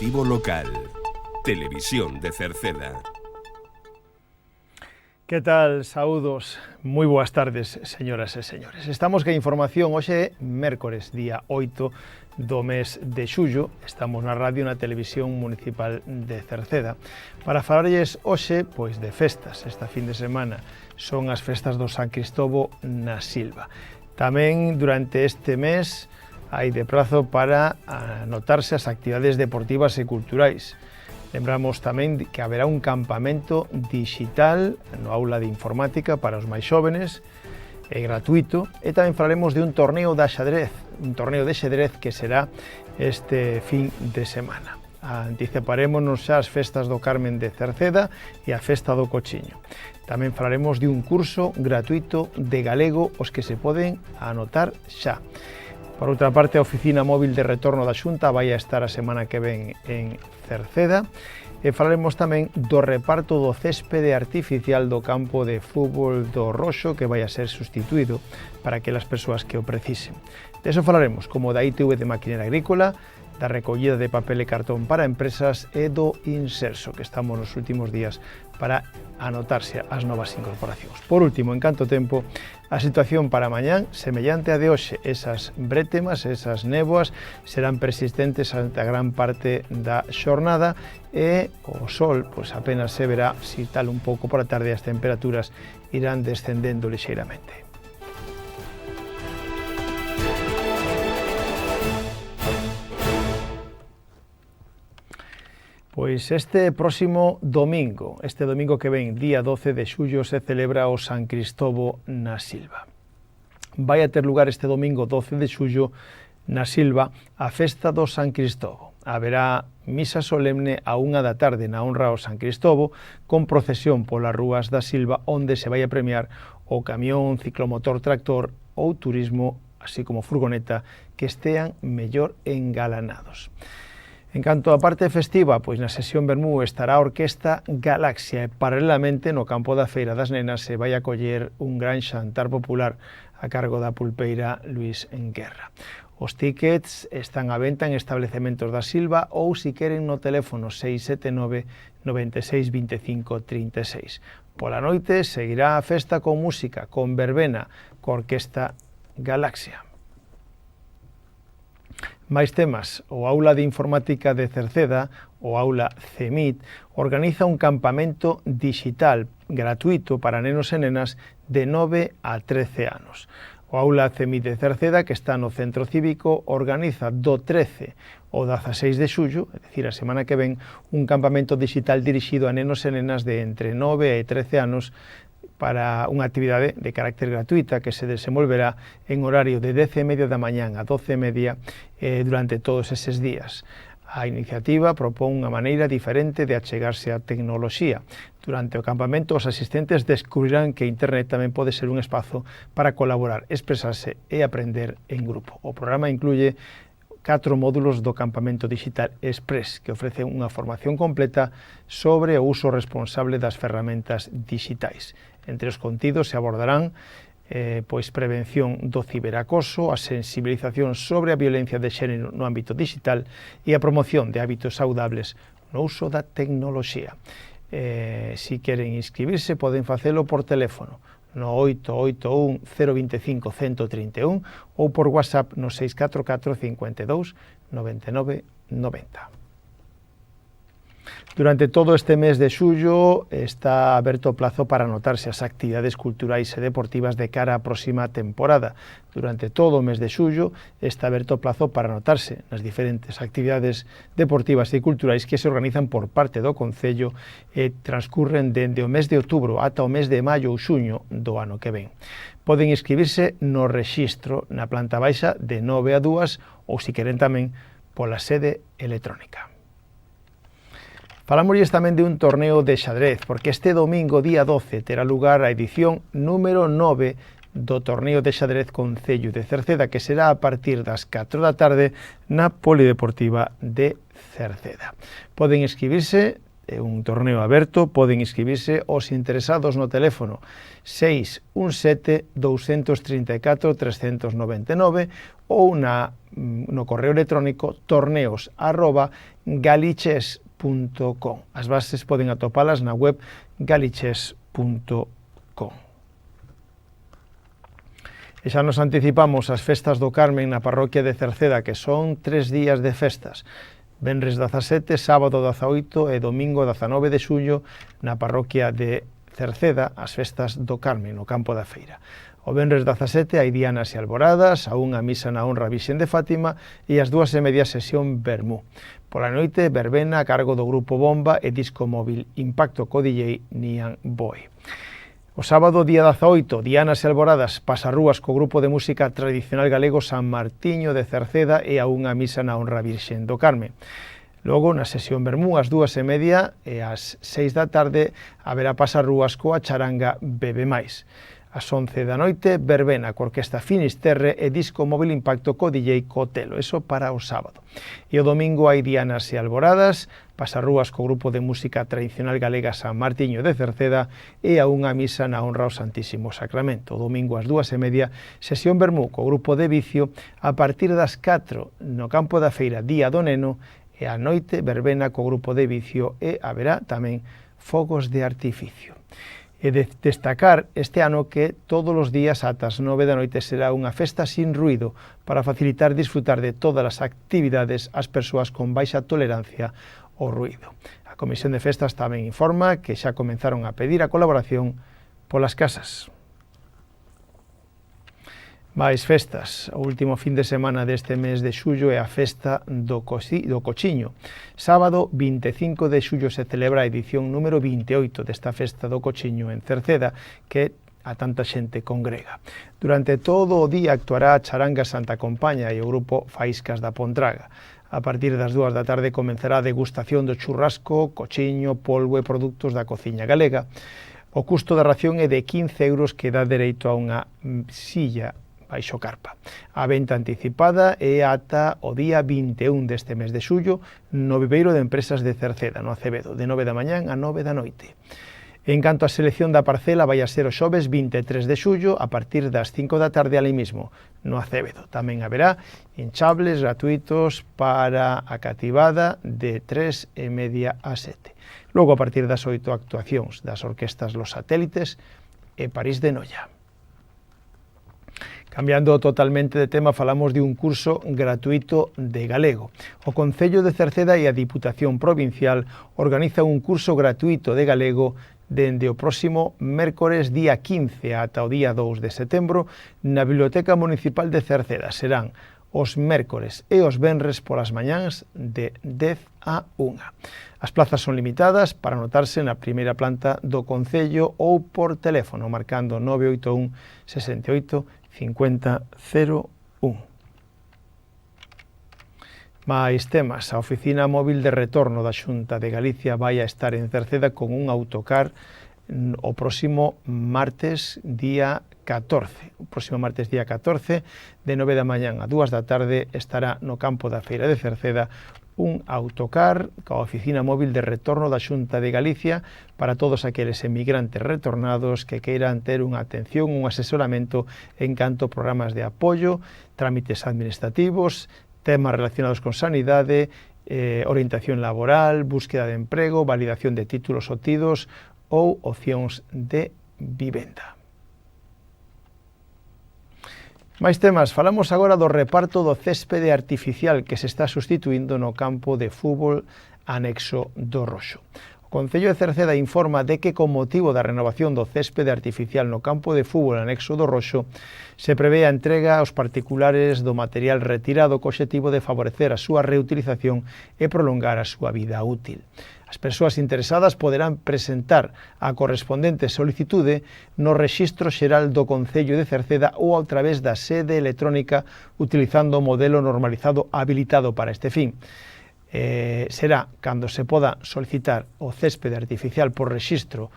Informativo local. Televisión de Cerceda. Que tal? Saúdos. Moi boas tardes, señoras e señores. Estamos que a información hoxe é mércores, día 8 do mes de xullo. Estamos na radio na televisión municipal de Cerceda para falarlles hoxe pois de festas. Esta fin de semana son as festas do San Cristovo na Silva. Tamén durante este mes hai de prazo para anotarse as actividades deportivas e culturais. Lembramos tamén que haberá un campamento digital no aula de informática para os máis xóvenes, é gratuito, e tamén falaremos de un torneo de xadrez que será este fin de semana. Anticiparémonos xa as festas do Carmen de Cerceda e a festa do Cochiño. Tamén falaremos de un curso gratuito de galego os que se poden anotar xa. Por outra parte, a Oficina Móvil de Retorno da Xunta vai a estar a semana que ven en Cerceda e falaremos tamén do reparto do céspede artificial do campo de fútbol do Roxo que vai a ser sustituído para aquelas persoas que o precisen. De eso falaremos, como da ITV de Maquinaria Agrícola, da recollida de papel e cartón para empresas e do Inserso, que estamos nos últimos días para anotarse as novas incorporacións. Por último, en canto tempo, a situación para mañán, semellante a de hoxe, esas brétemas, esas néboas, serán persistentes ante a gran parte da xornada e o sol, pois apenas se verá, si tal un pouco por a tarde as temperaturas irán descendendo lixeiramente. Pois este próximo domingo que ven, día 12 de xullo, se celebra o San Cristovo na Silva. Vai a ter lugar este domingo 12 de xullo na Silva a festa do San Cristovo. Haberá misa solemne a 1 da tarde na honra ao San Cristovo, con procesión polas rúas da Silva, onde se vai a premiar o camión, ciclomotor, tractor ou turismo, así como furgoneta, que estean mellor engalanados. En canto á parte festiva, pois na sesión Bermú estará a Orquesta Galaxia e paralelamente no campo da Feira das Nenas se vai a coller un gran xantar popular a cargo da pulpeira Luís Enguerra. Os tíckets están á venta en establecementos da Silva ou si queren no teléfono 679 96 25 36. Pola noite seguirá a festa con música, con verbena, co Orquesta Galaxia. Máis temas, o Aula de Informática de Cerceda, o Aula CEMIT, organiza un campamento digital gratuito para nenos e nenas de 9 a 13 anos. O Aula CEMIT de Cerceda, que está no Centro Cívico, organiza do 13 ao 16 de xullo, é dicir, a semana que ven, un campamento digital dirixido a nenos e nenas de entre 9 e 13 anos para unha actividade de carácter gratuita que se desenvolverá en horario de 10:30 da mañán a 12:30 durante todos eses días. A iniciativa propón unha maneira diferente de achegarse á tecnoloxía. Durante o campamento, os asistentes descubrirán que Internet tamén pode ser un espazo para colaborar, expresarse e aprender en grupo. O programa incluye 4 módulos do campamento digital Express, que ofrece unha formación completa sobre o uso responsable das ferramentas digitais. Entre os contidos se abordarán pois prevención do ciberacoso, a sensibilización sobre a violencia de xénero no ámbito digital e a promoción de hábitos saudables no uso da tecnoloxía. Si queren inscribirse, poden facelo por teléfono no 881 025 131 ou por WhatsApp no 644 52 99 90. Durante todo este mes de xullo está aberto o plazo para anotarse as actividades culturais e deportivas de cara á próxima temporada. Durante todo o mes de xullo está aberto o plazo para anotarse nas diferentes actividades deportivas e culturais que se organizan por parte do Concello e transcurren dende o mes de outubro ata o mes de maio ou xuño do ano que ven. Poden inscribirse no rexistro na planta baixa de 9 a 2 ou, se queren tamén, pola sede electrónica. Falámosles tamén de un torneo de xadrez, porque este domingo, día 12, terá lugar a edición número 9 do torneo de xadrez Concello de Cerceda, que será a partir das 4 da tarde na Polideportiva de Cerceda. Poden inscribirse é un torneo aberto, poden inscribirse os interesados no teléfono 617 234 399 ou no correo electrónico torneos@galiches.com. As bases poden atopalas na web galiches.com. E xa nos anticipamos as festas do Carmen na parroquia de Cerceda, que son 3 días de festas. Venres 17, sábado 18 e domingo 19 de xullo na parroquia de Cerceda, as festas do Carmen no campo da feira. O venres 17 hai dianas e alboradas, a unha misa na honra a Virxen de Fátima e as 2:30 sesión vermú. Pola noite, verbena a cargo do grupo Bomba e disco móvil Impacto co DJ Nian Boy. O sábado, día 18, dianas e alboradas, pasarrúas co grupo de música tradicional galego San Martiño de Cerceda e a unha misa na honra a Virxen do Carmen. Logo, na sesión vermú, ás 2:30 e ás 6 da tarde, haberá pasarrúas coa charanga Bebe Mais. Ás 11 da noite, verbena co Orquesta Finisterre e disco móvil Impacto co DJ Cotelo, eso para o sábado. E o domingo hai dianas e alboradas, pasarrúas co grupo de música tradicional galega San Martiño de Cerceda e a unha misa na honra ao Santísimo Sacramento. O domingo ás 2:30, sesión vermú co grupo de Vicio a partir das 4 no campo da feira Día do Neno e a noite verbena co grupo de Vicio e haberá tamén fogos de artificio. E de destacar este ano que todos os días ata as 9 da noite será unha festa sin ruido para facilitar disfrutar de todas as actividades ás persoas con baixa tolerancia ao ruido. A Comisión de Festas tamén informa que xa comenzaron a pedir a colaboración polas casas. Mais festas. O último fin de semana deste mes de xullo é a festa do Cochiño. Sábado 25 de xullo se celebra a edición número 28 desta festa do Cochiño en Cerceda, que a tanta xente congrega. Durante todo o día actuará a Charanga Santa Compaña e o grupo Faíscas da Pontraga. A partir das 2 da tarde comenzará a degustación do churrasco, cochiño, polvo e produtos da cociña galega. O custo da ración é de 15 euros que dá dereito a unha silla baixo carpa. A venta anticipada é ata o día 21 deste mes de xullo no viveiro de empresas de Cerceda, no Acevedo, de 9 da mañán a 9 da noite. En canto á selección da parcela, vai a ser o xoves 23 de xullo a partir das 5 da tarde ali mismo, no Acevedo. Tamén haberá hinchables gratuitos para a cativada de 3:30 a 7. Logo, a partir das 8, actuacións das orquestas Los Satélites e París de Noia. Cambiando totalmente de tema, falamos de un curso gratuito de galego. O Concello de Cerceda e a Diputación Provincial organizan un curso gratuito de galego dende o próximo mércores día 15 ata o día 2 de setembro na Biblioteca Municipal de Cerceda. Serán os mércores e os venres polas mañáns de 10 a 1. As plazas son limitadas para anotarse na primeira planta do Concello ou por teléfono marcando 981 68 50 01. Mais temas, a Oficina Móvil de Retorno da Xunta de Galicia vai a estar en Cerceda con un autocar o próximo martes día 14. O próximo martes día 14, de 9 da mañán a 2 da tarde, estará no campo da Feira de Cerceda un autocar coa Oficina Móvil de Retorno da Xunta de Galicia para todos aqueles emigrantes retornados que queiran ter unha atención, un asesoramento en canto a programas de apoio, trámites administrativos, temas relacionados con sanidade, orientación laboral, búsqueda de emprego, validación de títulos obtidos ou opcións de vivenda. Mais temas, falamos agora do reparto do céspede artificial que se está sustituindo no campo de fútbol anexo do Roxo. O Concello de Cerceda informa de que con motivo da renovación do céspede artificial no campo de fútbol anexo do Roxo se prevé a entrega aos particulares do material retirado co obxectivo de favorecer a súa reutilización e prolongar a súa vida útil. As persoas interesadas poderán presentar a correspondente solicitude no Rexistro Xeral do Concello de Cerceda ou a través da sede electrónica utilizando o modelo normalizado habilitado para este fin. Será cando se poda solicitar o céspede artificial por rexistro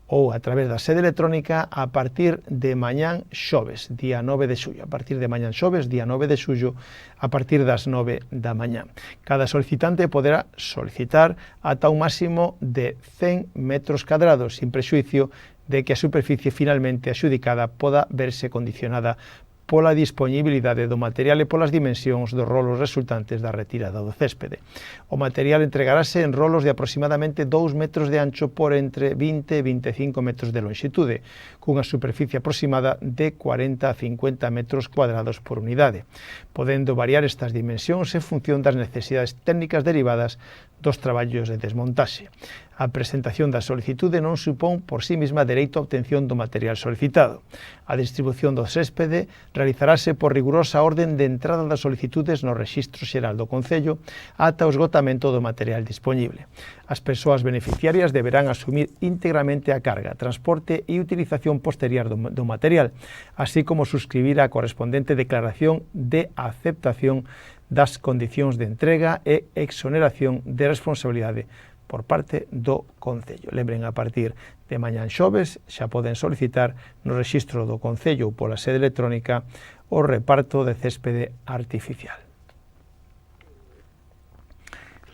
ou a través da sede electrónica a partir de mañán xoves, día 9 de xullo. A partir de mañán xoves, día 9 de xullo, a partir das 9 da mañá. Cada solicitante poderá solicitar ata un máximo de 100 metros cadrados, sin prexuicio de que a superficie finalmente axudicada poda verse condicionada pola disponibilidade do material e polas dimensións dos rolos resultantes da retirada do céspede. O material entregarase en rolos de aproximadamente 2 metros de ancho por entre 20 e 25 metros de longitude, cunha superficie aproximada de 40 a 50 metros cuadrados por unidade, podendo variar estas dimensións en función das necesidades técnicas derivadas dos traballos de desmontaxe. A presentación da solicitude non supón por sí mesma dereito a obtención do material solicitado. A distribución do céspede realizarase por rigurosa orden de entrada das solicitudes no Rexistro Xeral do Concello ata o esgotamento do material disponible. As persoas beneficiarias deberán asumir íntegramente a carga, transporte e utilización posterior do material, así como suscribir a correspondente declaración de aceptación das condicións de entrega e exoneración de responsabilidade por parte do Concello. Lembren, a partir de mañán xoves xa poden solicitar no Rexistro do Concello ou pola sede electrónica o reparto de céspede artificial.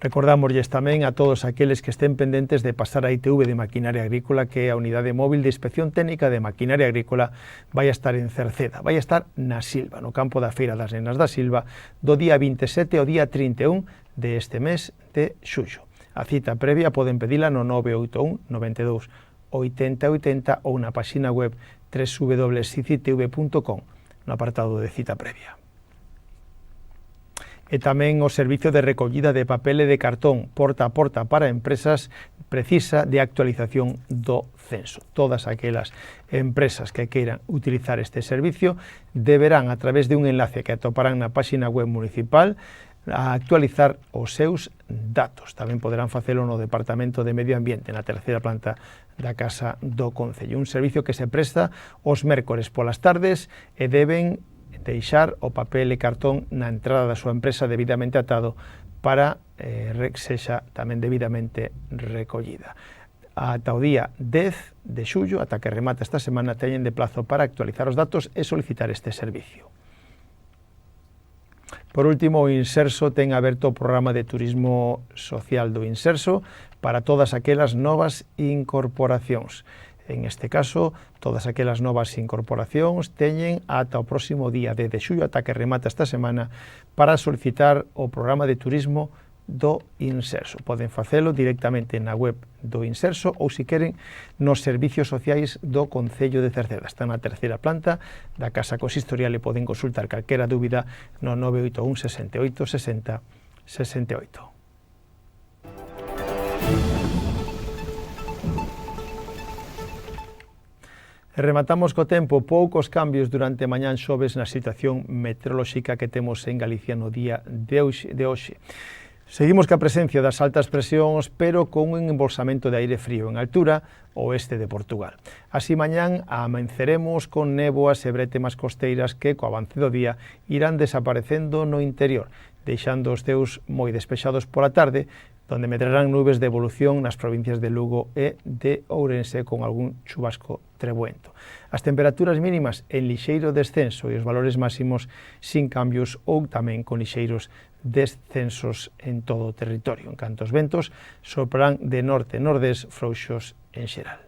Recordámoslles tamén a todos aqueles que estén pendentes de pasar a ITV de Maquinaria Agrícola que a Unidade Móvil de Inspección Técnica de Maquinaria Agrícola vai a estar en Cerceda, vai a estar na Silva, no campo da Feira das Nenas da Silva, do día 27 ao día 31 deste mes de xullo. A cita previa poden pedila no 981 92 80 80 ou na páxina web www.cicitv.com no apartado de cita previa. E tamén o servizo de recollida de papel e de cartón porta a porta para empresas precisa de actualización do censo. Todas aquelas empresas que queiran utilizar este servicio deberán, a través de un enlace que atoparán na páxina web municipal, a actualizar os seus datos. Tamén poderán facelo no Departamento de Medio Ambiente, na terceira planta da Casa do Concello. Un servicio que se presta os mércores polas tardes e deben deixar o papel e cartón na entrada da súa empresa debidamente atado para que sexa tamén debidamente recollida. Ata o día 10 de xullo, ata que remata esta semana, teñen de plazo para actualizar os datos e solicitar este servicio. Por último, o Inserso ten aberto o programa de turismo social do Inserso para todas aquelas novas incorporacións. En este caso, todas aquelas novas incorporacións teñen ata o próximo día 10 de xullo, ata que remata esta semana, para solicitar o programa de turismo do Inserso. Poden facelo directamente na web do Inserso ou, se queren, nos servicios sociais do Concello de Cerceda. Está na terceira planta da Casa Consistorial e poden consultar calquera dúbida no 981 68 60 68. E rematamos co tempo. Poucos cambios durante mañán xoves na situación meteorolóxica que temos en Galicia no día de hoxe. Seguimos ca presencia das altas presións, pero con un embolsamento de aire frío en altura oeste de Portugal. Así, mañán amenceremos con néboas e brétemas costeiras que, co avance do día, irán desaparecendo no interior, deixando os ceus moi despexados pola tarde, donde medrarán nubes de evolución nas provincias de Lugo e de Ourense con algún chubasco trebuento. As temperaturas mínimas en lixeiro descenso e os valores máximos sin cambios ou tamén con lixeiros descensos en todo o territorio, en canto os ventos soprarán de norte e nordés frouxos en xeral.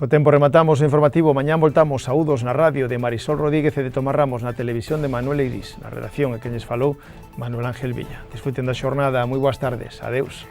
Co tempo rematamos o informativo. Mañán voltamos. Saúdos na radio de Marisol Rodríguez e de Tomás Ramos, na televisión de Manuel Eirís, na redacción e quen lles falou Manuel Ángel Villa. Disfruten da xornada. Moi boas tardes. Adeus.